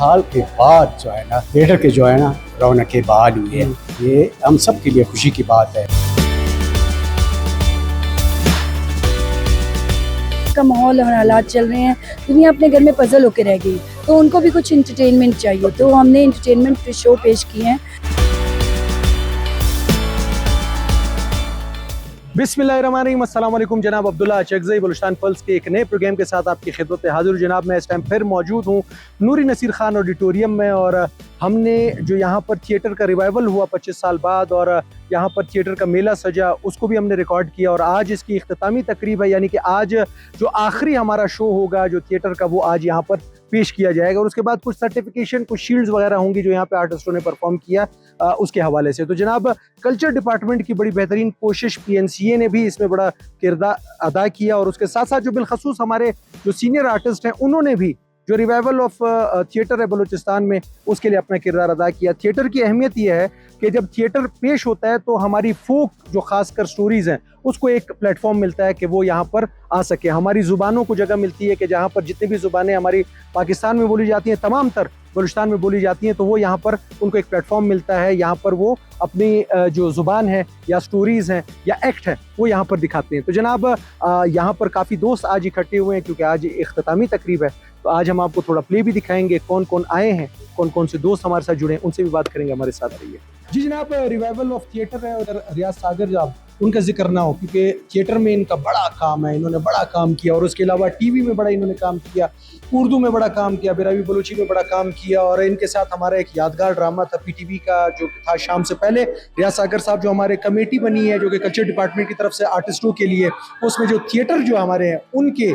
साल के बाद जो है ना थिएटर के जो है ना रौनकें बहाल हुई है, ये हम सब के लिए खुशी की बात है। का माहौल और हालात चल रहे हैं, दुनिया अपने घर में पजल होकर रह गई, तो उनको भी कुछ इंटरटेनमेंट चाहिए, तो हमने इंटरटेनमेंट शो पेश किए हैं। बिस्मिल्लाहिर्रहमानिर्रहीम, अस्सलाम वालेकुम। जनाब अब्दुल्ला अचकज़ई बलूचिस्तान पल्स के एक नए प्रोग्राम के साथ आपकी खिदमत में हाजिर हूँ। जनाब मैं इस टाइम फिर मौजूद हूँ नूरी नसीर खान ऑडिटोरियम में, और हमने जो यहाँ पर थिएटर का रिवाइवल हुआ 25 साल बाद और यहाँ पर थिएटर का मेला सजा, उसको भी हमने रिकॉर्ड किया। और आज इसकी इख्तितामी तकरीब है, यानी कि आज जो आखिरी हमारा शो होगा जो थिएटर का, वो आज यहाँ पर पेश किया जाएगा। और उसके बाद कुछ सर्टिफिकेशन, कुछ शील्ड्स वगैरह होंगी जो यहाँ पे आर्टिस्टों ने परफॉर्म किया उसके हवाले से। तो जनाब कल्चर डिपार्टमेंट की बड़ी बेहतरीन कोशिश, PNCA ने भी इसमें बड़ा किरदार अदा किया, और उसके साथ साथ जो बिलखसूस हमारे जो सीनियर आर्टिस्ट हैं उन्होंने भी जो रिवाइवल ऑफ थिएटर है बलूचिस्तान में, उसके लिए अपना किरदार अदा किया। थिएटर की अहमियत यह है कि जब थिएटर पेश होता है तो हमारी फोक जो खासकर स्टोरीज़ हैं उसको एक प्लेटफॉर्म मिलता है कि वो यहाँ पर आ सके। हमारी ज़ुबानों को जगह मिलती है कि जहाँ पर जितनी भी ज़ुबानें हमारी पाकिस्तान में बोली जाती हैं, तमाम तर बलूचिस्तान में बोली जाती हैं, तो वो यहाँ पर उनको एक प्लेटफॉर्म मिलता है। यहाँ पर वो अपनी जो ज़ुबान है या स्टोरीज़ हैं या एक्ट है वो यहाँ पर दिखाते हैं। तो जनाब यहाँ पर काफ़ी दोस्त आज इकट्ठे हुए हैं क्योंकि आज इख्तितामी तकरीब है। तो आज हम आपको थोड़ा प्ले भी दिखाएंगे, कौन कौन आए हैं, कौन कौन से दोस्त हमारे साथ जुड़े हैं, उनसे भी बात करेंगे। हमारे साथ रहिए जी। जनाब रिवाइवल ऑफ थिएटर है उधर रियाज सागर, जब उनका जिक्र ना हो क्योंकि थिएटर में इनका बड़ा काम है, इन्होंने बड़ा काम किया, और उसके अलावा टीवी में बड़ा इन्होंने काम किया, उर्दू में बड़ा काम किया, बिरावी बलूची में बड़ा काम किया। और इनके साथ हमारा एक यादगार ड्रामा था PTV का जो था शाम से पहले। रियाज सागर साहब जो हमारे कमेटी बनी है जो कि कल्चर डिपार्टमेंट की तरफ से आर्टिस्टों के लिए, उसमें जो थिएटर जो हमारे हैं उनके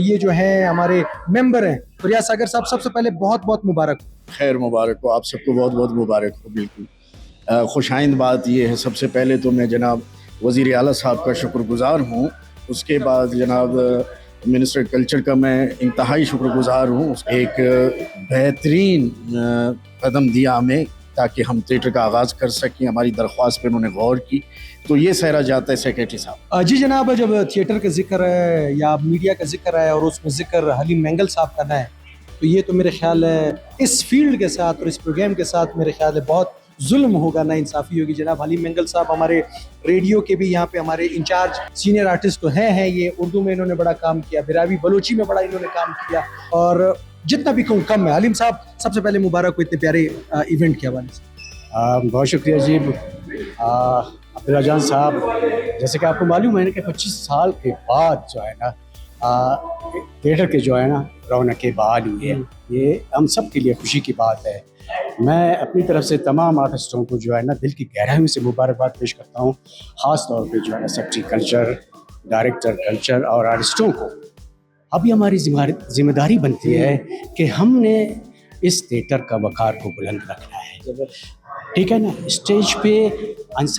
ये जो हैं हमारे मेंबर हैं। तो रियाज सागर साहब सबसे पहले बहुत बहुत मुबारक। खैर मुबारक हो, आप सबको बहुत बहुत मुबारक हो। बिल्कुल खुशाइंद बात ये है, सबसे पहले तो मैं जनाब वज़ीर आला साहब का शुक्रगुज़ार हूँ। उसके बाद जनाब मिनिस्टर कल्चर का मैं इंतहाई शुक्रगुज़ार हूँ। एक बेहतरीन कदम दिया हमें ताकि हम थिएटर का आगाज़ कर सकें। हमारी दरख्वास्त पे उन्होंने गौर की, तो ये सहरा जाता है सेक्रेटरी साहब। जी जनाब, जब थिएटर का जिक्र है या मीडिया का जिक्र है और उसमें जिक्र हलीम मेंगल साहब का है, तो ये तो मेरे ख्याल है इस फील्ड के साथ और इस प्रोग्राम के साथ मेरे ख्याल है बहुत जुल्म होगा, ना इंसाफ़ी होगी। जनाब हलीम मेंगल साहब हमारे रेडियो के भी यहाँ पे हमारे इंचार्ज सीनियर आर्टिस्ट तो हैं ये। उर्दू में इन्होंने बड़ा काम किया, बिरावी बलोची में बड़ा इन्होंने काम किया, और जितना भी कहूँ कम है। हलीम साहब सबसे पहले मुबारक हो इतने प्यारे इवेंट के हवाले से। बहुत शुक्रिया जी अब्दुल्ला जान साहब। जैसे कि आपको मालूम है कि 25 साल के बाद जो है ना थिएटर के जो है ना रौनकें बहाल हुई है, ये हम सब के लिए खुशी की बात है। मैं अपनी तरफ से तमाम आर्टिस्टों को जो है ना दिल की गहराई से मुबारकबाद पेश करता हूँ, ख़ास तौर पे जो है ना सेक्रेटरी कल्चर, डायरेक्टर कल्चर और आर्टिस्टों को। अभी हमारी जिम्मेदारी बनती है कि हमने इस थिएटर का वक़ार को बुलंद रखना है। ठीक है ना, स्टेज पे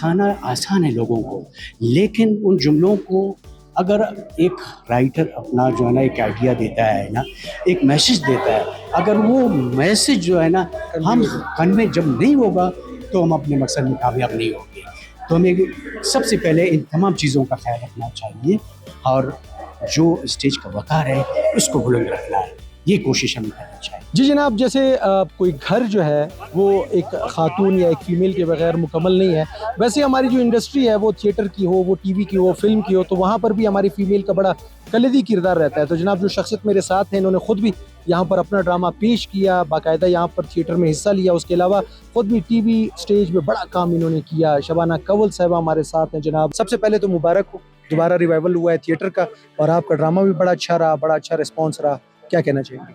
आना आसान है लोगों को, लेकिन उन जुमलों को अगर एक राइटर अपना जो है ना एक आइडिया देता है ना, एक मैसेज देता है, अगर वो मैसेज जो है ना हम कन्वे जब नहीं होगा तो हम अपने मकसद में कामयाब नहीं होंगे। तो हमें सबसे पहले इन तमाम चीज़ों का ख्याल रखना चाहिए और जो स्टेज का वक़ार है उसको बुलंद रखना है, ये कोशिश हमें करनी चाहिए। जी जनाब, जैसे कोई घर जो है वो एक खातून या एक फ़ीमेल के बगैर मुकम्मल नहीं है, वैसे हमारी जो इंडस्ट्री है वो थिएटर की हो, वो टीवी की हो, फिल्म की हो, तो वहाँ पर भी हमारी फ़ीमेल का बड़ा कलीदी किरदार रहता है। तो जनाब जो शख्सियत मेरे साथ हैं इन्होंने ख़ुद भी यहाँ पर अपना ड्रामा पेश किया, बाकायदा यहाँ पर थिएटर में हिस्सा लिया, उसके अलावा ख़ुद भी टीवी स्टेज में बड़ा काम इन्होंने किया। शबाना कंवल साहिबा हमारे साथ हैं। जनाब सबसे पहले तो मुबारक हो, दोबारा रिवाइवल हुआ है थिएटर का और आपका ड्रामा भी बड़ा अच्छा रहा, बड़ा अच्छा रिस्पॉन्स रहा, क्या कहना चाहेंगे?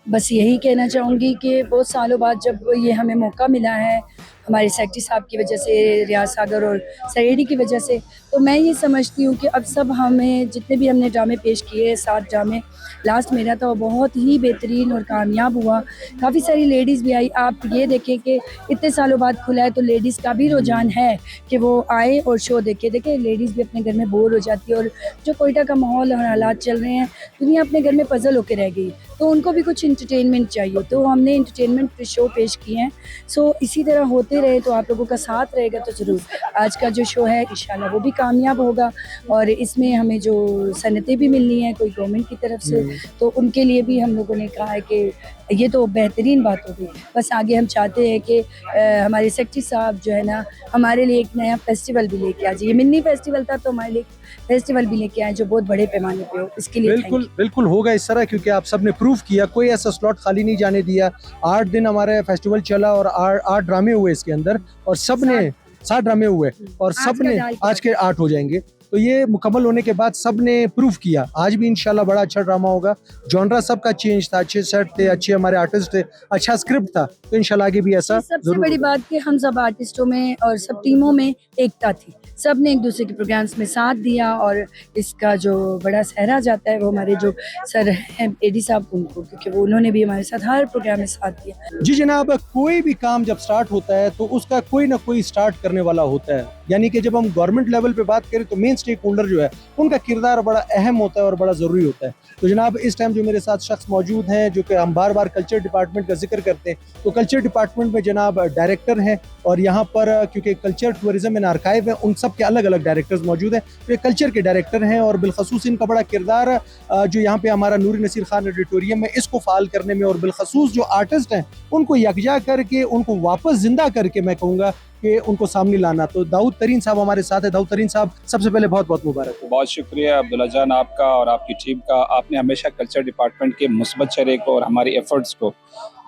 बस यही कहना चाहूँगी कि बहुत सालों बाद जब ये हमें मौका मिला है हमारे सेक्रेटरी साहब की वजह से, रियाज सागर और सरेडी की वजह से, तो मैं ये समझती हूँ कि अब सब हमें जितने भी हमने ड्रामे पेश किए, 7 ड्रामे, लास्ट मेरा था वो बहुत ही बेहतरीन और कामयाब हुआ। काफ़ी सारी लेडीज़ भी आई। आप ये देखें कि इतने सालों बाद खुला है तो लेडीज़ का भी रुझान है कि वो आए और शो देखें। लेडीज़ भी अपने घर में बोर हो जाती है, और जो कोयटा का माहौल और हालात चल रहे हैं, दुनिया अपने घर में पजल होकर रह गई, तो उनको भी कुछ इंटरटेनमेंट चाहिए, तो हमने इंटरटेनमेंट शो पेश किए हैं। सो इसी तरह होते रहे तो आप लोगों का साथ रहेगा तो ज़रूर आज का जो शो है इंशाल्लाह वो भी कामयाब होगा। और इसमें हमें जो सनतें भी मिलनी हैं कोई गवर्नमेंट की तरफ से, तो उनके लिए भी हम लोगों ने कहा है कि ये तो बेहतरीन बात हो गई। बस आगे हम चाहते हैं कि हमारे सेक्रेटरी साहब जो है ना हमारे लिए एक नया फेस्टिवल भी लेके आ जाए। ये मिनी फेस्टिवल था तो हमारे लिए फेस्टिवल भी लेके आए जो बहुत बड़े पैमाने पे हो, इसके लिए बिल्कुल बिल्कुल होगा इस तरह, क्योंकि आप सब ने प्रूव किया, कोई ऐसा स्लॉट खाली नहीं जाने दिया। 8 दिन हमारे फेस्टिवल चला और 8 ड्रामे हुए इसके अंदर, और सब ने 7 ड्रामे हुए और सब ने आज के 8 हो जाएंगे। तो ये मुकम्मल होने के बाद सब ने प्रूव किया, आज भी इंशाल्लाह बड़ा अच्छा ड्रामा होगा। जॉनरा सबका चेंज था, अच्छे सेट थे, अच्छे हमारे आर्टिस्ट थे, अच्छा स्क्रिप्ट था, तो इंशाल्लाह आगे भी ऐसा सबसे जरूर बड़ी होगा। बात कि हम सब आर्टिस्टों में और सब टीमों में एकता थी, सब ने एक दूसरे के प्रोग्राम्स में साथ दिया, और इसका जो बड़ा सहरा जाता है वो हमारे जो सर हैं एडी साहब उनको, क्योंकि वो उन्होंने भी हमारे साथ हर प्रोग्राम में साथ दिया। जी जनाब, कोई भी काम जब स्टार्ट होता है तो उसका कोई ना कोई स्टार्ट करने वाला होता है, यानी कि जब हम गवर्नमेंट लेवल पे बात करें तो मेन स्टेक होल्डर जो है उनका किरदार बड़ा अहम होता है और बड़ा ज़रूरी होता है। तो जनाब इस टाइम जो मेरे साथ शख्स मौजूद हैं, जो कि हम बार बार कल्चर डिपार्टमेंट का जिक्र करते हैं, तो कल्चर डिपार्टमेंट में जनाब डायरेक्टर हैं, और यहाँ पर क्योंकि कल्चर टूरिज्म एंड आर्काइव है, उन सब के अलग अलग डायरेक्टर्स मौजूद हैं, तो ये कल्चर के डायरेक्टर हैं, और बिलखसूस इनका बड़ा किरदार जो यहाँ पे हमारा नूरी नसीर खान ऑडिटोरियम में इसको फाल करने में, और बिलखसूस जो आर्टिस्ट हैं उनको यकजा करके, उनको वापस जिंदा करके मैं कहूँगा कि उनको सामने लाना। तो दाऊद तरीन साहब हमारे साथ है। दाऊद तरीन साहब, सबसे पहले बहुत बहुत मुबारक हो। बहुत शुक्रिया अब्दुल्ला जान आपका और आपकी टीम का। आपने हमेशा कल्चर डिपार्टमेंट के मुस्बत चेहरे को और हमारे एफर्ट्स को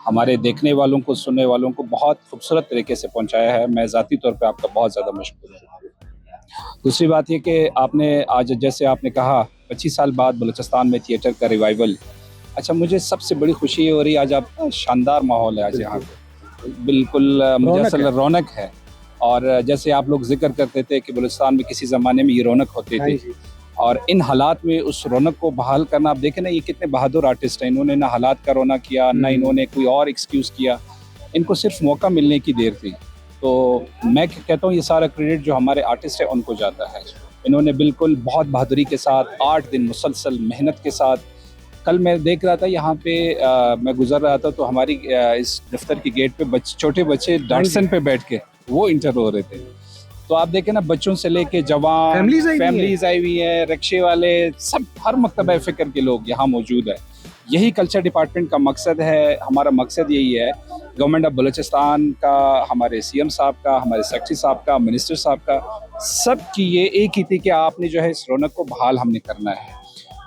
हमारे देखने वालों को, सुनने वालों को बहुत खूबसूरत तरीके से पहुंचाया है। मैं ज़ाती तौर पे आपका बहुत ज़्यादा मशकूर हूँ। दूसरी बात ये कि आपने आज जैसे आपने कहा 25 साल बाद बलूचिस्तान में थिएटर का रिवाइवल, अच्छा मुझे सबसे बड़ी खुशी हो रही है। आज आप शानदार माहौल है आज यहाँ पे, बिल्कुल मुझे असल रौनक है। और जैसे आप लोग जिक्र करते थे कि बलूचिस्तान में किसी ज़माने में ये रौनक होती थी, और इन हालात में उस रौनक को बहाल करना, आप देखें ना ये कितने बहादुर आर्टिस्ट हैं, इन्होंने ना हालात का रोना किया, ना इन्होंने कोई और एक्सक्यूज़ किया, इनको सिर्फ मौका मिलने की देर थी। तो मैं कहता हूँ ये सारा क्रेडिट जो हमारे आर्टिस्ट है उनको जाता है। इन्होंने बिल्कुल बहुत बहादुरी के साथ 8 दिन मुसलसल मेहनत के साथ, कल मैं देख रहा था यहाँ पे मैं गुजर रहा था तो हमारी इस दफ्तर की गेट पे छोटे बच्चे डांसन पे बैठ के वो इंटर हो रहे थे। तो आप देखें ना, बच्चों से लेके जवान फैमिलीज आई हुई है, रिक्शे वाले, सब हर मकतबा फ़िक्र के लोग यहाँ मौजूद है। यही कल्चर डिपार्टमेंट का मकसद है। हमारा मकसद यही है, गवर्नमेंट ऑफ बलूचिस्तान का, हमारे सीएम साहब का, हमारे सेक्रेटरी साहब का, मिनिस्टर साहब का, सब की ये एक ही थी कि आपने जो है इस रौनक को बहाल हमने करना है।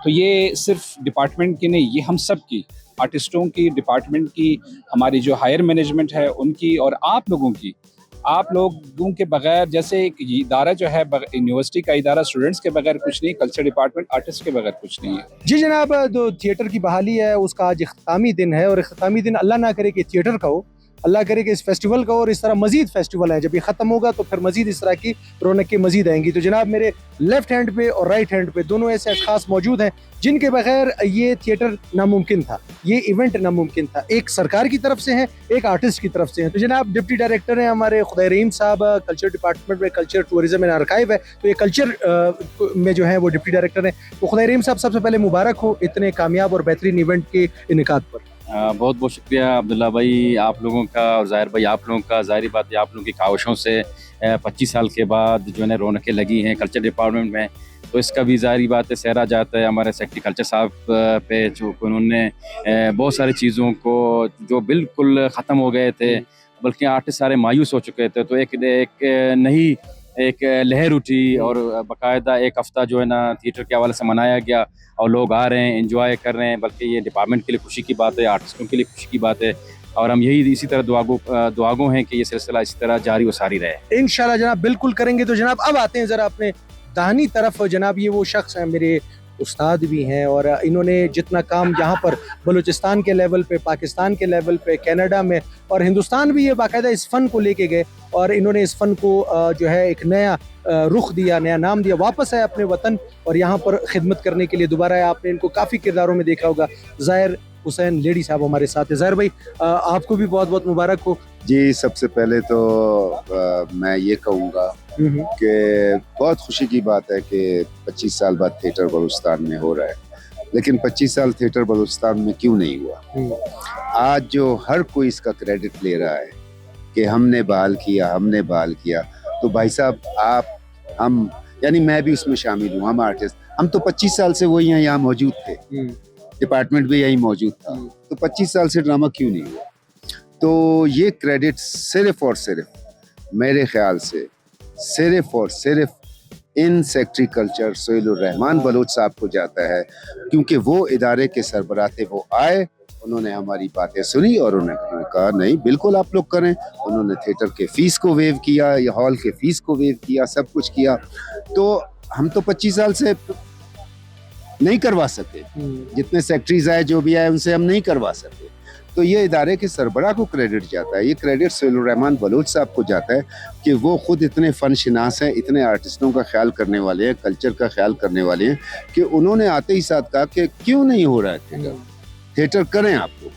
तो ये सिर्फ डिपार्टमेंट की नहीं, ये हम सब की, आर्टिस्टों की, डिपार्टमेंट की, हमारी जो हायर मैनेजमेंट है उनकी, और आप लोगों की। आप लोगों के बगैर, जैसे एक इदारा जो है यूनिवर्सिटी का इदारा स्टूडेंट्स के बगैर कुछ नहीं, कल्चर डिपार्टमेंट आर्टिस्ट के बगैर कुछ नहीं है। जी जनाब, जो थिएटर की बहाली है उसका आज इख्तितामी दिन है, और इख्तितामी दिन अल्लाह ना करे कि थिएटर का हो, अल्लाह करे कि इस फेस्टिवल का, और इस तरह मजीद फेस्टिवल है। जब ये ख़त्म होगा तो फिर मजीद इस तरह की रौनकें मजीद आएंगी। तो जनाब मेरे लेफ्ट हैंड पे और राइट हैंड पे दोनों ऐसे अशखास मौजूद हैं जिनके बगैर ये थिएटर नामुमकिन था, ये इवेंट नामुमकिन था। एक सरकार की तरफ से हैं, एक आर्टिस्ट की तरफ से हैं। तो जनाब डिप्टी डायरेक्टर हैं हमारे खुदाई रहीम साहब, कल्चर डिपार्टमेंट में कल्चर टूरिज्म एंड आर्काइव है, तो ये कल्चर में जो है वो डिप्टी डायरेक्टर हैं। तो खुदाई रहीम साहब, सबसे पहले मुबारक हो इतने कामयाब और बेहतरीन इवेंट के इनेकाद पर। बहुत बहुत शुक्रिया अब्दुल्ला भाई, आप लोगों का और ज़ाहिर भाई आप लोगों का। ज़ाहिर बात है आप लोगों की काविशों से 25 साल के बाद जो है रौनकें लगी हैं कल्चर डिपार्टमेंट में, तो इसका भी ज़ाहिर बात है सहरा जाता है हमारे सेक्रेटरी कल्चर साहब पे, जो उन्होंने बहुत सारी चीज़ों को जो बिल्कुल ख़त्म हो गए थे, बल्कि आर्टिस्ट सारे मायूस हो चुके थे, तो एक नई एक लहर उठी, और बाकायदा एक हफ़्ता जो है ना थिएटर के हवाले से मनाया गया, और लोग आ रहे हैं, एंजॉय कर रहे हैं। बल्कि ये डिपार्टमेंट के लिए खुशी की बात है, आर्टिस्टों के लिए खुशी की बात है, और हम यही इसी तरह दुआगो हैं कि ये सिलसिला इसी तरह जारी व सारी रहे। इंशाल्लाह जनाब, बिल्कुल करेंगे। तो जनाब अब आते हैं ज़रा अपने दाहिनी तरफ। जनाब ये वो शख्स हैं, मेरे उस्ताद भी हैं, और इन्होंने जितना काम यहाँ पर बलूचिस्तान के लेवल पे, पाकिस्तान के लेवल पे, कनाडा में और हिंदुस्तान भी ये बाकायदा इस फ़न को लेके गए, और इन्होंने इस फ़न को जो है एक नया रुख दिया, नया नाम दिया, वापस आए अपने वतन और यहाँ पर खिदमत करने के लिए दोबारा आए। आपने इनको काफ़ी किरदारों में देखा होगा। ज़ाहिर हुसैन लेडी साहब हमारे साथ है। ज़ाहिर भाई, आपको भी बहुत बहुत मुबारक हो। जी, सबसे पहले तो मैं ये कहूँगा कि बहुत खुशी की बात है कि 25 साल बाद थिएटर बलूचिस्तान में हो रहा है, लेकिन 25 साल थिएटर बलूचिस्तान में क्यों नहीं हुआ? आज जो हर कोई इसका क्रेडिट ले रहा है कि हमने बहाल किया, तो भाई साहब आप, हम, यानी मैं भी उसमें शामिल हूँ, हम आर्टिस्ट, हम तो 25 साल से वही यहाँ मौजूद थे, डिपार्टमेंट भी यही मौजूद था, तो 25 साल से ड्रामा क्यों नहीं हुआ? तो ये क्रेडिट सिर्फ और सिर्फ मेरे ख्याल से सिर्फ और सिर्फ इन सेक्रेटरी कल्चर सोहेलुर रहमान बलोच साहब को जाता है, क्योंकि वो इदारे के सरबराह थे। वो आए, उन्होंने हमारी बातें सुनी और उन्होंने कहा नहीं बिल्कुल आप लोग करें। उन्होंने थिएटर के फीस को वेव किया, या हॉल के फीस को वेव किया, सब कुछ किया। तो हम तो 25 साल से नहीं करवा सके, जितने सेक्रेटरीज आए जो भी आए उनसे हम नहीं करवा सके। तो ये इदारे के सरबराह को क्रेडिट जाता है, ये क्रेडिट सोहेलुर रहमान बलोच साहब को जाता है कि वो खुद इतने फ़न शिनास हैं, इतने आर्टिस्टों का ख्याल करने वाले हैं, कल्चर का ख्याल करने वाले हैं, कि उन्होंने आते ही साथ कहा कि क्यों नहीं हो रहा है थिएटर करें आप लोग।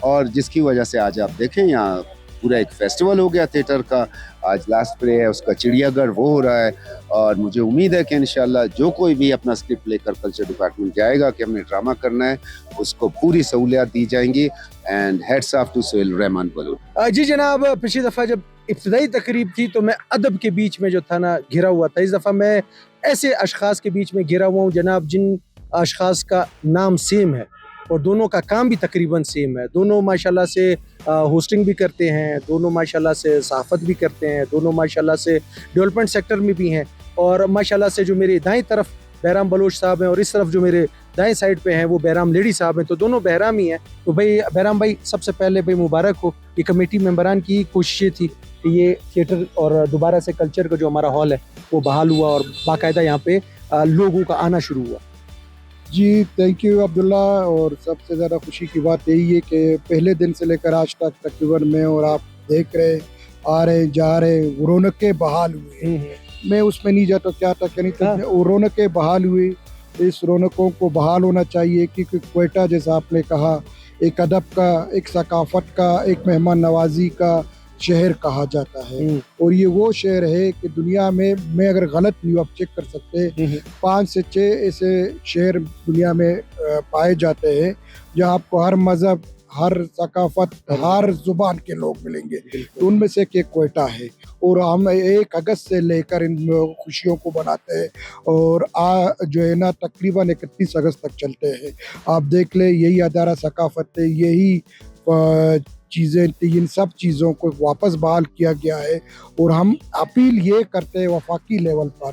और जिसकी वजह से आज आप देखें यहाँ पूरा एक फेस्टिवल हो गया थिएटर का। आज लास्ट प्ले है उसका चिड़ियाघर, वो हो रहा है। और मुझे उम्मीद है कि इंशाल्लाह जो कोई भी अपना स्क्रिप्ट लेकर कल्चर डिपार्टमेंट जाएगा कि हमने ड्रामा करना है, उसको पूरी सहूलियात दी जाएंगी। And hats off to Sohelur Rahman Baloch. जी जनाब, पिछली दफ़ा जब इब्तिदाई तकरीब थी तो मैं अदब के बीच में जो था ना घिरा हुआ था। इस दफ़ा मैं ऐसे अशखास के बीच में घिरा हुआ हूँ जनाब जिन अशखास का नाम सेम है और दोनों का काम भी तकरीबन सेम है। दोनों माशाल्लाह से होस्टिंग भी करते हैं, दोनों माशाल्लाह से सहाफ़त भी करते हैं, दोनों माशाल्लाह से डेवलपमेंट सेक्टर में भी हैं। और माशाल्लाह से जो मेरी दाईं तरफ बहराम बलोच साहब हैं और इस तरफ जो मेरे दाएं साइड पे हैं वो बहराम लेडी साहब हैं, तो दोनों बहराम ही हैं। तो भाई बहराम भाई, सबसे पहले भाई मुबारक हो। ये कमेटी मेंबरान की कोशिश थी कि ये थिएटर और दोबारा से कल्चर का जो हमारा हॉल है वो बहाल हुआ और बाकायदा यहाँ पे लोगों का आना शुरू हुआ। जी थैंक यू अब्दुल्ला। और सबसे ज़्यादा खुशी की बात यही है कि पहले दिन से लेकर आज तक तकरीबन मैं और आप देख रहे आ रहे जा रहे रौनकें बहाल हुई। मैं उसमें नहीं जाता क्या था क्या नहीं था, रौनकें बहाल हुई। इस रौनकों को बहाल होना चाहिए क्योंकि क्वेटा जैसा आपने कहा एक अदब का, एक सकाफत का, एक मेहमान नवाजी का शहर कहा जाता है। और ये वो शहर है कि दुनिया में, मैं अगर गलत नहीं हूँ आप चेक कर सकते हैं, 5 से 6 ऐसे शहर दुनिया में पाए जाते हैं जहाँ आपको हर मज़हब, हर सकाफत, हर ज़ुबान के लोग मिलेंगे। तो उनमें से एक क्वेटा है। और हम 1 अगस्त से लेकर इन खुशियों को बनाते हैं और जो है ना तकरीबन 31 अगस्त तक चलते हैं। आप देख ले, यही अदारा सकाफत है, यही चीज़ें, इन सब चीज़ों को वापस बहाल किया गया है। और हम अपील ये करते हैं वफाकी लेवल पर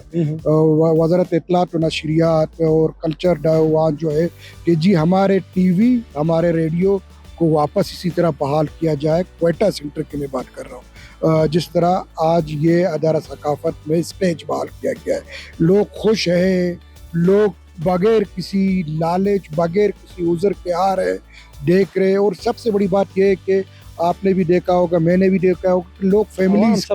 वज़ारत इत्तलात व नशरियात और कल्चर वहाँ जो है कि जी हमारे टीवी, हमारे रेडियो को वापस इसी तरह बहाल किया जाए। क्वेटा सेंटर की मैं बात कर रहा हूँ, जिस तरह आज ये अदारा सकाफत में स्टेज बहाल किया गया है। लोग खुश हैं, लोग बगैर किसी लालच, बगैर किसी उज़र के आ रहे, देख रहे। और सबसे बड़ी बात यह है कि आपने भी देखा होगा, मैंने भी देखा होगा कि लोग फैमिलीज,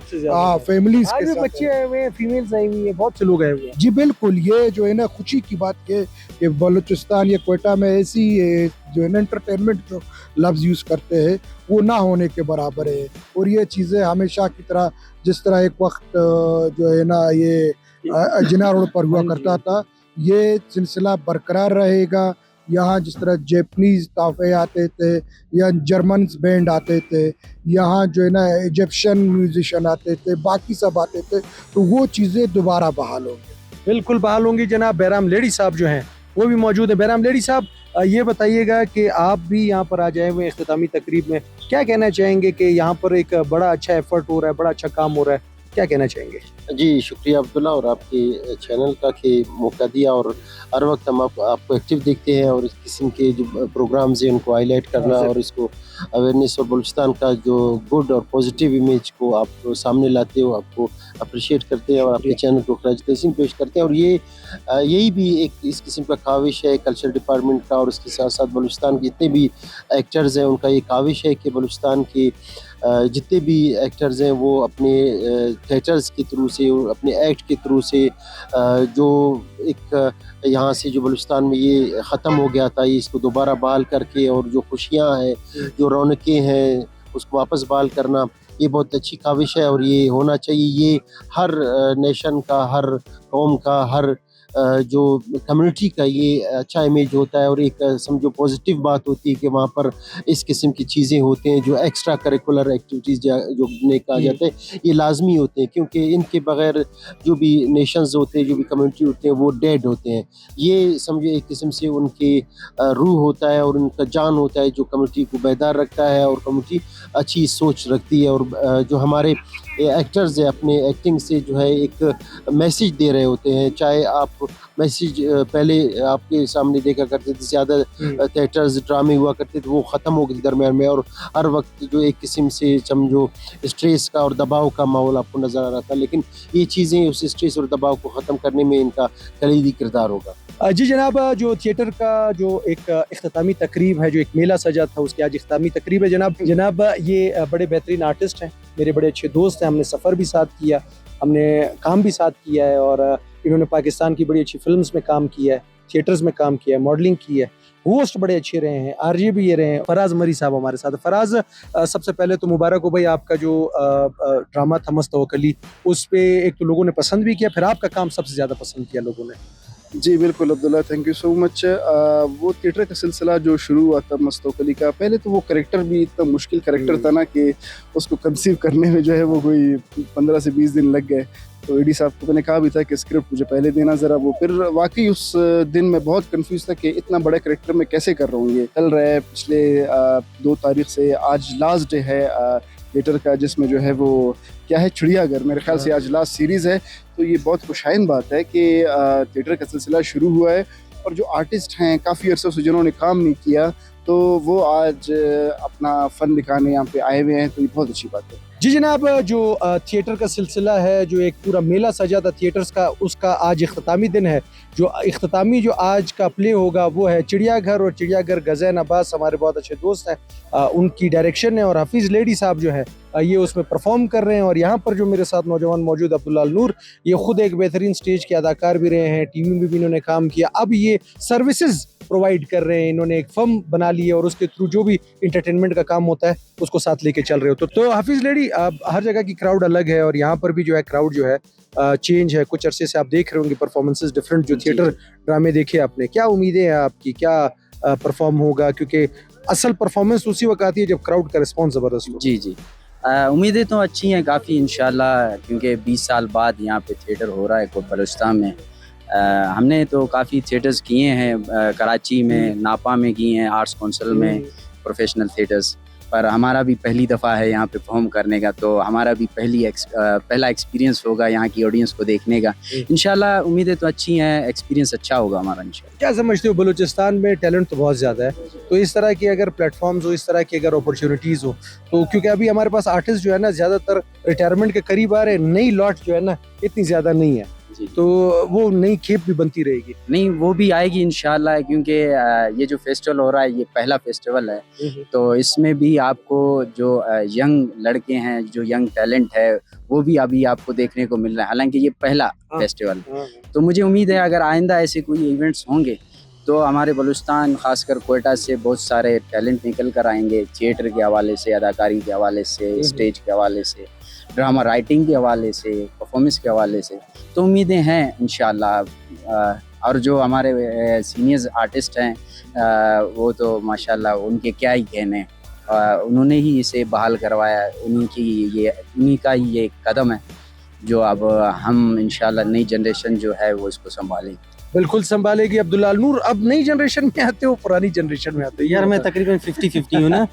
फैमिलीज के साथ बच्चे आए हुए हैं, फीमेल्स आई हुई हैं, बहुत से लोग आए हुए हैं। जी बिल्कुल, ये जो है ना खुशी की बात ये कि बलूचिस्तान या क्वेटा में ऐसी जो है ना एंटरटेनमेंट जो लफ्ज़ यूज़ करते हैं वो ना होने के बराबर है। और ये चीज़ें हमेशा की तरह, जिस तरह एक वक्त जो है ना ये जिना रोड पर हुआ करता था, ये सिलसिला बरकरार रहेगा। यहाँ जिस तरह जैपनीज़ ताफ़े आते थे या जर्मन बैंड आते थे, यहाँ जो है ना इजिप्शियन म्यूजिशियन आते थे, बाकी सब आते थे, तो वो चीज़ें दोबारा बहाल होंगी। बिल्कुल बहाल होंगी। जनाब बहराम लेडी साहब जो हैं वो भी मौजूद है। बहराम लेडी साहब, ये बताइएगा कि आप भी यहाँ पर आ जाए हुए इख्तितामी तकरीब में, क्या कहना चाहेंगे कि यहाँ पर एक बड़ा अच्छा एफर्ट हो रहा है, बड़ा अच्छा काम हो रहा है, क्या कहना चाहेंगे? जी शुक्रिया अब्दुल्ला और आपके चैनल का कि मौका दिया। और हर वक्त हम आपको एक्टिव देखते हैं और इस किस्म के जो प्रोग्राम्स हैं उनको हाईलाइट करना और इसको अवेयरनेस और बलूचिस्तान का जो गुड और पॉजिटिव इमेज को आप सामने लाते हो, आपको अप्रिशिएट करते हैं और अपने चैनल को खराज तहसीन पेश करते हैं। और ये यही भी एक इस किस्म का काविश है कल्चर डिपार्टमेंट का, और इसके साथ साथ बलूचिस्तान के जितने भी एक्टर्स हैं उनका ये काविश है कि बलूचिस्तान के जितने भी एक्टर्स हैं वो अपने थिएटर्स के थ्रू से, अपने एक्ट के थ्रू से जो एक यहाँ से जो बलूचिस्तान में ये ख़त्म हो गया था, ये इसको दोबारा बहाल करके और जो खुशियाँ हैं, जो रौनकें हैं, उसको वापस बहाल करना, ये बहुत अच्छी काविश है और ये होना चाहिए। ये हर नेशन का, हर कौम का, हर जो कम्युनिटी का ये अच्छा इमेज होता है और एक समझो पॉजिटिव बात होती है कि वहाँ पर इस किस्म की चीज़ें होती हैं जो एक्स्ट्रा करिकुलर एक्टिविटीज़ जो ने कहा जाता है, ये लाजमी होते हैं, क्योंकि इनके बगैर जो भी नेशंस होते हैं, जो भी कम्युनिटी होते हैं, वो डेड होते हैं। ये समझो एक किस्म से उनकी रूह होता है और उनका जान होता है जो कम्युनिटी को बेदार रखता है और कम्युनिटी अच्छी सोच रखती है। और जो हमारे एक्टर्स है अपने एक्टिंग से जो है एक मैसेज दे रहे होते हैं, चाहे आप मैसेज पहले आपके सामने देखा करते थे, ज़्यादा थिएटर्स ड्रामे हुआ करते थे, वो ख़त्म हो गए दरमियान में, और हर वक्त जो एक किस्म से समझो स्ट्रेस का और दबाव का माहौल आपको नज़र आ रहा था, लेकिन ये चीज़ें उस स्ट्रेस और दबाव को ख़त्म करने में इनका कलीदी किरदार होगा। जी जनाब, जो थिएटर का जो एक इख्तितामी तकरीब है, जो एक मेला सजा था, उसकी आज इख्तितामी तकरीब है जनाब। ये बड़े बेहतरीन आर्टिस्ट हैं, मेरे बड़े अच्छे दोस्त हैं, हमने सफ़र भी साथ किया, हमने काम भी साथ किया है, और इन्होंने पाकिस्तान की बड़ी अच्छी फिल्म्स में काम किया है, थिएटर्स में काम किया है, मॉडलिंग की है, होस्ट बड़े अच्छे रहे हैं, आरजे भी ये रहे हैं। फराज मरी साहब हमारे साथ। फराज, सबसे पहले तो मुबारक हो भाई, आपका जो ड्रामा था मुस्तवकली, उस पे एक तो लोगों ने पसंद भी किया, फिर आपका काम सबसे ज़्यादा पसंद किया लोगों ने। जी बिल्कुल Abdullah, thank you so much. वो थिएटर का सिलसिला जो शुरू हुआ था मुस्तवकली का, पहले तो वो कैरेक्टर भी इतना मुश्किल कैरेक्टर था ना कि उसको कंसीव करने में जो है वो कोई 15 से 20 दिन लग गए। तो एडी साहब को मैंने कहा भी था कि स्क्रिप्ट मुझे पहले देना ज़रा, वो फिर वाकई उस दिन मैं बहुत कंफ्यूज था कि इतना बड़ा कैरेक्टर मैं कैसे कर रहा हूँ। ये चल रहा है पिछले 2 तारीख से, आज लास्ट डे है थिएटर का, जिसमें जो है वो क्या है, चिड़ियाघर, मेरे ख्याल से आज लास्ट सीरीज़ है। तो ये बहुत खुशाइन बात है कि थिएटर का सिलसिला शुरू हुआ है, और जो आर्टिस्ट हैं काफ़ी अरसे से जिन्होंने काम नहीं किया, तो वो आज अपना फ़न दिखाने यहाँ पे आए हुए हैं, तो ये बहुत अच्छी बात है। जी जनाब, जो थिएटर का सिलसिला है, जो एक पूरा मेला सजा था थिएटर्स का, उसका आज इख्तितामी दिन है। जो इख्तितामी जो आज का प्ले होगा वो है चिड़ियाघर, और चिड़ियाघर गज़ैन अब्बास हमारे बहुत अच्छे दोस्त हैं, उनकी डायरेक्शन है, और हफीज़ लेडी साहब जो है ये उसमें परफॉर्म कर रहे हैं। और यहाँ पर जो मेरे साथ नौजवान मौजूद अब्दुल्ला नूर, ये खुद एक बेहतरीन स्टेज के अदाकार भी रहे हैं, टीवी में भी इन्होंने काम किया, अब ये सर्विसेज प्रोवाइड कर रहे हैं, इन्होंने एक फर्म बना ली है, और उसके थ्रू जो भी इंटरटेनमेंट का काम होता है उसको साथ लेके चल रहे हो। तो हफीज़ लेडी, हर जगह की क्राउड अलग है, और यहाँ पर भी जो है क्राउड जो है चेंज है। कुछ अरसे से आप देख रहे होंगे परफॉर्मेंसेस डिफरेंट, जो थिएटर ड्रामे देखे आपने, क्या उम्मीदें हैं आपकी, क्या परफॉर्म होगा? क्योंकि असल परफॉर्मेंस उसी वक्त आती है जब क्राउड का रिस्पॉन्स ज़बरदस्त हो। जी उम्मीदें तो अच्छी हैं काफ़ी इंशाल्लाह, क्योंकि 20 साल बाद यहाँ पे थिएटर हो रहा है कोट बलूचिस्तान में। हमने तो काफ़ी थिएटर्स किए हैं, कराची में, नापा में किए हैं, आर्ट्स काउंसिल में प्रोफेशनल थिएटर्स, पर हमारा भी पहली दफ़ा है यहाँ पे परफॉर्म करने का, तो हमारा भी पहला एक्सपीरियंस होगा यहाँ की ऑडियंस को देखने का। इंशाल्लाह उम्मीदें तो अच्छी हैं, एक्सपीरियंस अच्छा होगा हमारा इंशाल्लाह। क्या समझते हो, बलूचिस्तान में टैलेंट तो बहुत ज़्यादा है, तो इस तरह की अगर प्लेटफॉर्म्स हो, इस तरह की अगर अपॉर्चुनिटीज़ हो, तो क्योंकि अभी हमारे पास आर्टिस्ट जो है ना ज़्यादातर रिटायरमेंट के करीब आ रहे हैं, नई लॉट जो है ना इतनी ज़्यादा नहीं है, तो वो नई खेप भी बनती रहेगी। नहीं, वो भी आएगी इंशाल्लाह, क्योंकि ये जो फेस्टिवल हो रहा है ये पहला फेस्टिवल है, तो इसमें भी आपको जो यंग लड़के हैं, जो यंग टैलेंट है, वो भी अभी आपको देखने को मिल रहा है, हालांकि ये पहला फेस्टिवल। तो मुझे उम्मीद है अगर आइंदा ऐसे कोई इवेंट्स होंगे तो हमारे बलूचिस्तान खासकर कोयटा से बहुत सारे टैलेंट निकल कर आएंगे, थिएटर के हवाले से, अदाकारी के हवाले से, स्टेज के हवाले से, ड्रामा राइटिंग के हवाले से, परफॉर्मेंस के हवाले से। तो उम्मीदें हैं इंशाल्लाह। और जो हमारे सीनियर्स आर्टिस्ट हैं वो तो माशाल्लाह उनके क्या ही कहने, उन्होंने ही इसे बहाल करवाया, उन्हीं का ही ये कदम है जो अब हम इंशाल्लाह नई जनरेशन जो है वो इसको संभालेगी। बिल्कुल संभालेगी। अब्दुल्ला नूर, अब नई जनरेशन में आते हो, पुरानी जनरेशन में आते हो? यार मैं तकरीबन 50-50 हूँ ना।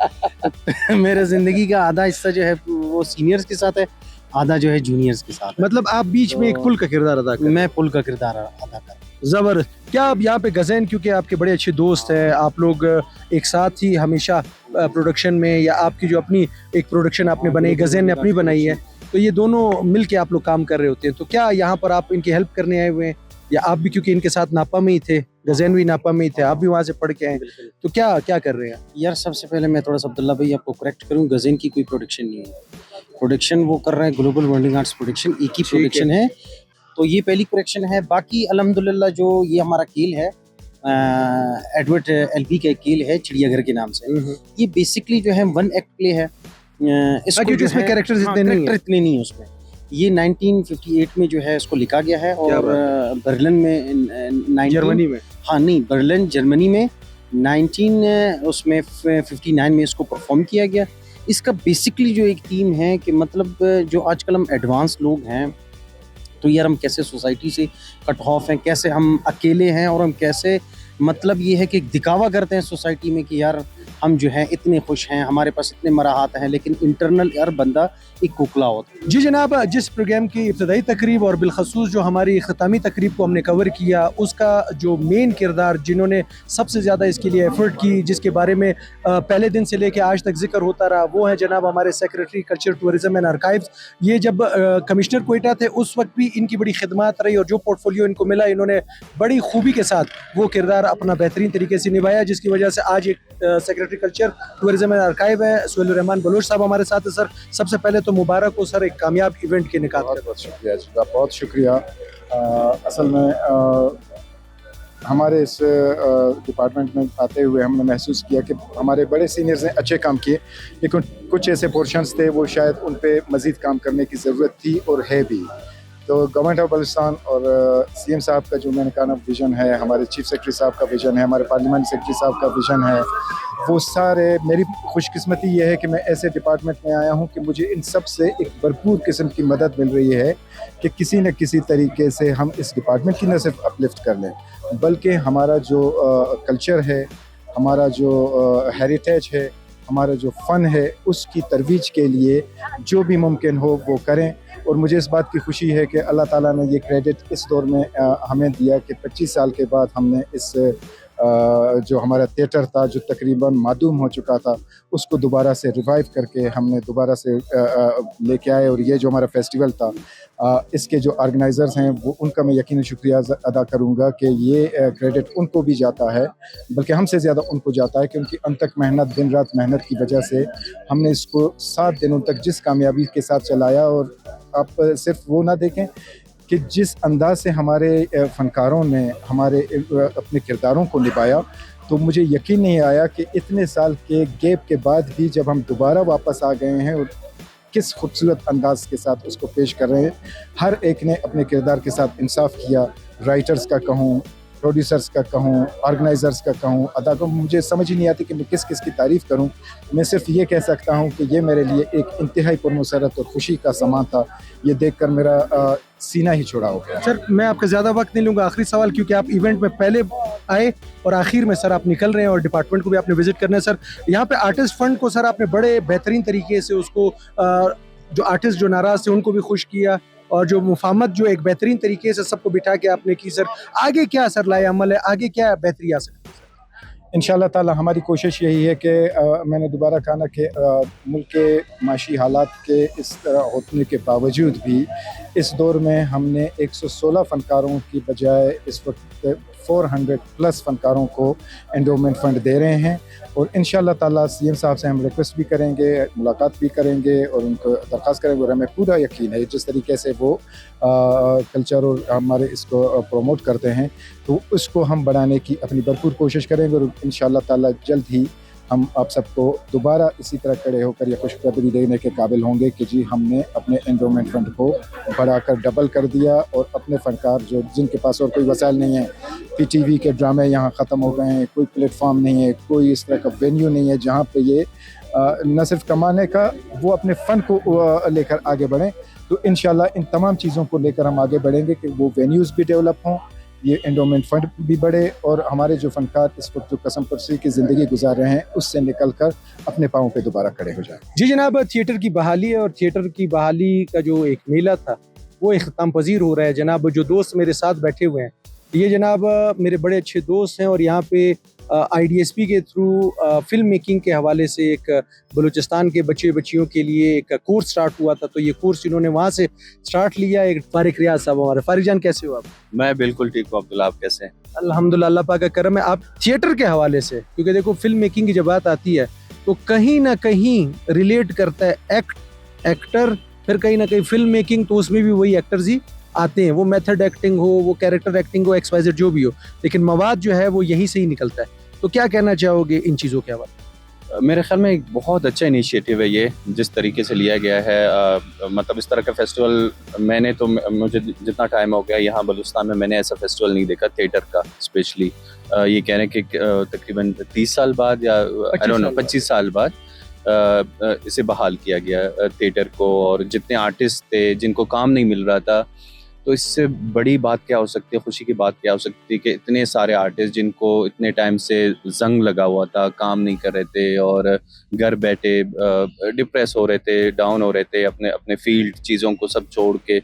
मेरे ज़िंदगी का आधा हिस्सा जो है वो सीनियर्स के साथ है, आधा जो है जूनियर्स के साथ। मतलब आप बीच में एक पुल का किरदार अदा कर? मैं पुल का किरदार अदा कर। ज़बरदस्त। क्या आप यहाँ पे गज़ैन, क्योंकि आपके बड़े अच्छे दोस्त हैं, आप लोग एक साथ ही हमेशा प्रोडक्शन में, या आपकी जो अपनी एक प्रोडक्शन आपने बनाई, गज़ैन ने अपनी बनाई है, तो ये दोनों मिल के आप लोग काम कर रहे होते हैं, तो क्या यहाँ पर आप इनकी हेल्प करने आए हुए हैं, या आप भी क्योंकि इनके साथ नापा में ही थे, गज़ैन भी नापा में ही थे, आप भी वहाँ से पढ़ के आए, तो क्या कर रहे हैं? यार सबसे पहले मैं थोड़ा सा अब्दुल्ला भाई आपको करेक्ट करूँ, गज़ैन की कोई प्रोडक्शन नहीं है, प्रोडक्शन वो कर रहे हैं ग्लोबल वर्ल्डिंग आर्ट्स प्रोडक्शन, एक ही प्रोडक्शन है, तो ये पहली प्रोडक्शन है। बाकी अल्हम्दुलिल्लाह जो ये हमारा खेल है, एडवर्ड एलबी का खेल है चिड़ियाघर के नाम से, ये बेसिकली जो है 1 एक्ट प्ले है, इसको इसमें कैरेक्टर्स इतने नहीं है उसमें, ये 1958 में जो है इसको लिखा गया है क्या और बर्लिन में 19 जर्मनी में? हाँ नहीं, बर्लिन जर्मनी में 1959 में इसको परफॉर्म किया गया। इसका बेसिकली जो एक थीम है कि मतलब जो आजकल हम एडवांस लोग हैं तो यार हम कैसे सोसाइटी से कट ऑफ हैं, कैसे हम अकेले हैं और हम कैसे मतलब ये है कि दिखावा करते हैं सोसाइटी में कि यार हम जो है इतने खुश हैं, हमारे पास इतने मराहत हैं, लेकिन इंटरनल यार बंदा एक खोखला होता है। जी जनाब, जिस प्रोग्राम की इब्तदाई तकरीब और बिलखसूस जो हमारी ख़तामी तकरीब को हमने कवर किया, उसका जो मेन किरदार जिन्होंने सबसे ज़्यादा इसके लिए एफर्ट की, जिसके बारे में पहले दिन से लेकर आज तक जिक्र होता रहा, वो है जनाब हमारे secretary culture tourism and archives. ये जब कमिश्नर कोयटा थे उस वक्त भी इनकी बड़ी खिदमत रही और जो पोर्टफोलियो इनको मिला इन्होंने बड़ी खूबी के साथ वो किरदार अपना बेहतरीन तरीके से निभाया, जिसकी वजह से आज एक secretary culture tourism and archive है सुहेल रहमान बलोच साहब हमारे साथ है। सर सबसे पहले तो मुबारक हो सर एक कामयाब इवेंट के निकाल। बहुत शुक्रिया जी, बहुत शुक्रिया। असल में हमारे इस डिपार्टमेंट में आते हुए हमने महसूस किया कि हमारे बड़े सीनियर्स ने अच्छे काम किए, लेकिन कुछ ऐसे पोर्शंस थे वो शायद उन पे मज़ीद काम करने की ज़रूरत थी और है भी। तो गवर्नमेंट ऑफ बलूचिस्तान और सीएम साहब का जो मैंने कहा ना विज़न है, हमारे चीफ सेक्रेटरी साहब का विज़न है, हमारे पार्लियामेंट सेक्रेटरी साहब का विज़न है, वो सारे मेरी खुशकिस्मती ये है कि मैं ऐसे डिपार्टमेंट में आया हूँ कि मुझे इन सब से एक भरपूर किस्म की मदद मिल रही है कि किसी न किसी तरीके से हम इस डिपार्टमेंट की न सिर्फ अपलिफ्ट कर लें, बल्कि हमारा जो कल्चर है, हमारा जो हेरिटेज है, हमारा जो फ़न है, उसकी तरवीज के लिए जो भी मुमकिन हो वो करें। और मुझे इस बात की खुशी है कि अल्लाह ताला ने ये क्रेडिट इस दौर में हमें दिया कि 25 साल के बाद हमने इस जो हमारा थिएटर था जो तकरीबन मादूम हो चुका था उसको दोबारा से रिवाइव करके हमने दोबारा से लेके आए। और ये जो हमारा फेस्टिवल था इसके जो ऑर्गेनाइज़र्स हैं वो उनका मैं यकीनन शुक्रिया अदा करूँगा कि ये क्रेडिट उनको भी जाता है, बल्कि हमसे ज़्यादा उनको जाता है कि उनकी अनथक मेहनत, दिन रात मेहनत की वजह से हमने इसको 7 दिनों तक जिस कामयाबी के साथ चलाया। और आप सिर्फ वो ना देखें कि जिस अंदाज से हमारे फ़नकारों ने हमारे अपने किरदारों को निभाया, तो मुझे यकीन नहीं आया कि इतने साल के गैप के बाद भी जब हम दोबारा वापस आ गए हैं और किस खूबसूरत अंदाज के साथ उसको पेश कर रहे हैं। हर एक ने अपने किरदार के साथ इंसाफ किया, राइटर्स का कहूँ, प्रोड्यूसर्स का कहूँ, ऑर्गेनाइज़र्स का कहूँ, अदाकारों, मुझे समझ ही नहीं आती कि मैं किस किस की तारीफ़ करूँ। मैं सिर्फ ये कह सकता हूँ कि ये मेरे लिए एक इंतहाई पुरमसरत और खुशी का समा था। ये देखकर मेरा सीना ही छोड़ा हो गया। सर मैं आपका ज़्यादा वक्त नहीं लूँगा, आखिरी सवाल, क्योंकि आप इवेंट में पहले आए और आखिर में सर आप निकल रहे हैं और डिपार्टमेंट को भी आपने विजिट करना है। सर यहाँ पे आर्टिस्ट फंड को सर आपने बड़े बेहतरीन तरीके से उसको जो आर्टिस्ट जो नाराज़ थे उनको भी खुश किया और जो मुफाहमत जो एक बेहतरीन तरीके से सबको बिठा के आपने की। सर आगे क्या सर लाए अमल है, आगे क्या बेहतरी आ सकती है? इंशाल्लाह ताला हमारी कोशिश यही है कि मैंने दोबारा कहा ना कि मुल्क के माशी हालात के इस तरह होने के बावजूद भी इस दौर में हमने 116 फ़नकारों की बजाय इस वक्त 400 प्लस फ़नकारों को एंडोमेंट फ़ंड दे रहे हैं। और इंशाल्लाह ताला सीएम साहब से हम रिक्वेस्ट भी करेंगे, मुलाकात भी करेंगे और उनको दरख्वास्त करेंगे। और हमें पूरा यकीन है जिस तरीके से वो कल्चर और हमारे इसको प्रमोट करते हैं तो उसको हम बढ़ाने की अपनी भरपूर कोशिश करेंगे। और इंशाल्लाह ताला जल्द ही हम आप सबको दोबारा इसी तरह खड़े होकर या खुशखबरी देने के काबिल होंगे कि जी हमने अपने एंडोमेंट फंड को बढ़ाकर डबल कर दिया और अपने फ़नकार जो जिनके पास और कोई वसाइल नहीं है, पीटीवी के ड्रामे यहाँ ख़त्म हो गए हैं, कोई प्लेटफॉर्म नहीं है, कोई इस तरह का वेन्यू नहीं है जहाँ पे ये न सिर्फ कमाने का वो अपने फ़न को लेकर आगे बढ़ें। तो इंशाल्लाह इन तमाम चीज़ों को लेकर हम आगे बढ़ेंगे कि वो वेन्यूज़ भी डेवलप हों, ये एंडोमेंट फंड भी बढ़े और हमारे जो फ़नकार इस वक्त जो कसम परसी की ज़िंदगी गुजार रहे हैं उससे निकल कर अपने पाँव पे दोबारा खड़े हो जाए। जी जनाब, थिएटर की बहाली है और थिएटर की बहाली का जो एक मेला था वो इख्तिताम पजीर हो रहा है। जनाब जो दोस्त मेरे साथ बैठे हुए हैं ये जनाब मेरे बड़े अच्छे दोस्त हैं और यहाँ पे IDSP के थ्रू फिल्म मेकिंग के हवाले से एक बलूचिस्तान के बच्चे बच्चियों के लिए एक कोर्स स्टार्ट हुआ था, तो ये कोर्स इन्होंने वहाँ से स्टार्ट लिया। एक फारिक रियाज साहब हमारे। फारिक जान कैसे हो आप? मैं बिल्कुल ठीक हूँ अब्दुल्ला, आप कैसे हैं? अल्हम्दुलिल्लाह, अल्लाह पाक का करम है। आप थिएटर के हवाले से, क्योंकि देखो फिल्म मेकिंग की जब बात आती है तो कहीं ना कहीं रिलेट करता है एक्टर, फिर कहीं ना कहीं फिल्म मेकिंग, तो उसमें भी वही एक्टर्स ही आते हैं, वो मेथड एक्टिंग हो, वो कैरेक्टर एक्टिंग हो, XYZ जो भी हो, लेकिन मवाद जो है वो यहीं से ही निकलता है। तो क्या कहना चाहोगे इन चीज़ों के हवाले? मेरे ख्याल में एक बहुत अच्छा इनिशिएटिव है ये, जिस तरीके से लिया गया है। मतलब इस तरह का फेस्टिवल मैंने तो, मुझे जितना टाइम हो गया यहाँ बलूचिस्तान में, मैंने ऐसा फेस्टिवल नहीं देखा थिएटर का स्पेशली। ये कह रहे हैं कि तकरीबन 30 साल बाद या 25 साल बाद इसे बहाल किया गया थिएटर को। और जितने आर्टिस्ट थे जिनको काम नहीं मिल रहा था, तो इससे बड़ी बात क्या हो सकती है, खुशी की बात क्या हो सकती है कि इतने सारे आर्टिस्ट जिनको इतने टाइम से जंग लगा हुआ था, काम नहीं कर रहे थे और घर बैठे डिप्रेस हो रहे थे, डाउन हो रहे थे, अपने अपने फील्ड चीज़ों को सब छोड़ के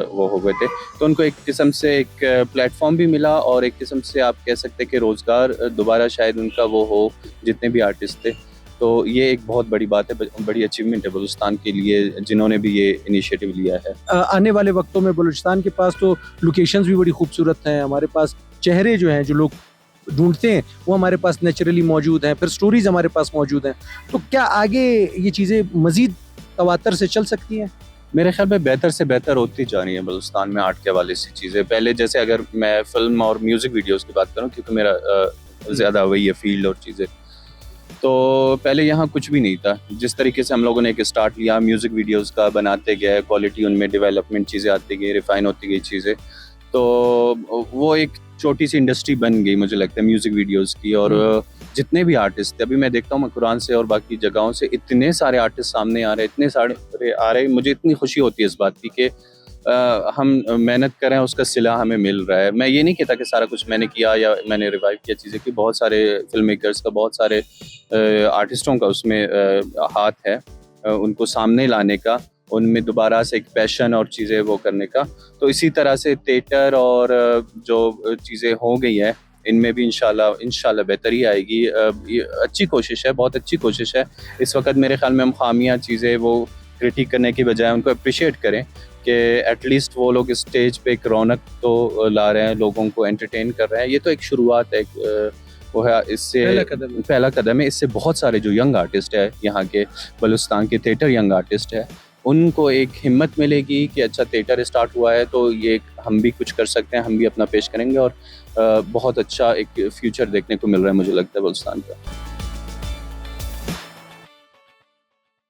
वो हो गए थे, तो उनको एक किस्म से एक प्लेटफॉर्म भी मिला और एक किस्म से आप कह सकते हैं कि रोज़गार दोबारा शायद उनका वो हो, जितने भी आर्टिस्ट थे। तो ये एक बहुत बड़ी बात है, बड़ी अचीवमेंट है बलूचिस्तान के लिए जिन्होंने भी ये इनिशिएटिव लिया है। आने वाले वक्तों में बलूचिस्तान के पास तो लोकेशंस भी बड़ी खूबसूरत हैं, हमारे पास चेहरे जो हैं जो लोग ढूंढते हैं वो हमारे पास नेचुरली मौजूद हैं, फिर स्टोरीज हमारे पास मौजूद हैं। तो क्या आगे ये चीज़ें मज़ीद तवातर से चल सकती हैं? मेरे ख्याल में बेहतर से बेहतर होती जा रही है बलूचिस्तान में आर्ट के हवाले से चीज़ें। पहले जैसे अगर मैं फिल्म और म्यूज़िक वीडियोज़ की बात करूँ, क्योंकि मेरा ज़्यादा वही है फील्ड और चीज़ें, तो पहले यहाँ कुछ भी नहीं था। जिस तरीके से हम लोगों ने एक स्टार्ट लिया म्यूज़िक वीडियोस का, बनाते गए, क्वालिटी उनमें डेवलपमेंट चीज़ें आती गई, रिफाइन होती गई चीज़ें, तो वो एक छोटी सी इंडस्ट्री बन गई मुझे लगता है म्यूज़िक वीडियोस की। और जितने भी आर्टिस्ट थे, अभी मैं देखता हूँ मैं कुरान से और बाकी जगहों से इतने सारे आर्टिस्ट सामने आ रहे हैं, इतने सारे आ रहे हैं, मुझे इतनी खुशी होती है इस बात की कि हम मेहनत करें, उसका सिला हमें मिल रहा है। मैं ये नहीं कहता कि सारा कुछ मैंने किया या मैंने रिवाइव किया चीज़ें की, बहुत सारे फिल्म मेकर्स का, बहुत सारे आर्टिस्टों का उसमें हाथ है, उनको सामने लाने का, उनमें दोबारा से एक पैशन और चीज़ें वो करने का। तो इसी तरह से थिएटर और जो चीज़ें हो गई हैं, इनमें भी इंशाल्लाह बेहतरी आएगी। ये अच्छी कोशिश है, बहुत अच्छी कोशिश है। इस वक्त मेरे ख्याल में हम खामियां चीज़ें वो क्रिटिक करने की बजाय उनको अप्रिशिएट करें कि एटलीस्ट वो लोग स्टेज पे एक रौनक तो ला रहे हैं, लोगों को एंटरटेन कर रहे हैं। ये तो एक शुरुआत है, वो है, इससे पहला कदम है। इससे बहुत सारे जो यंग आर्टिस्ट है यहाँ के, बलूचिस्तान के थिएटर यंग आर्टिस्ट है, उनको एक हिम्मत मिलेगी कि अच्छा थिएटर स्टार्ट हुआ है तो ये हम भी कुछ कर सकते हैं, हम भी अपना पेश करेंगे और बहुत अच्छा एक फ्यूचर देखने को मिल रहा है मुझे लगता है बलूचिस्तान का।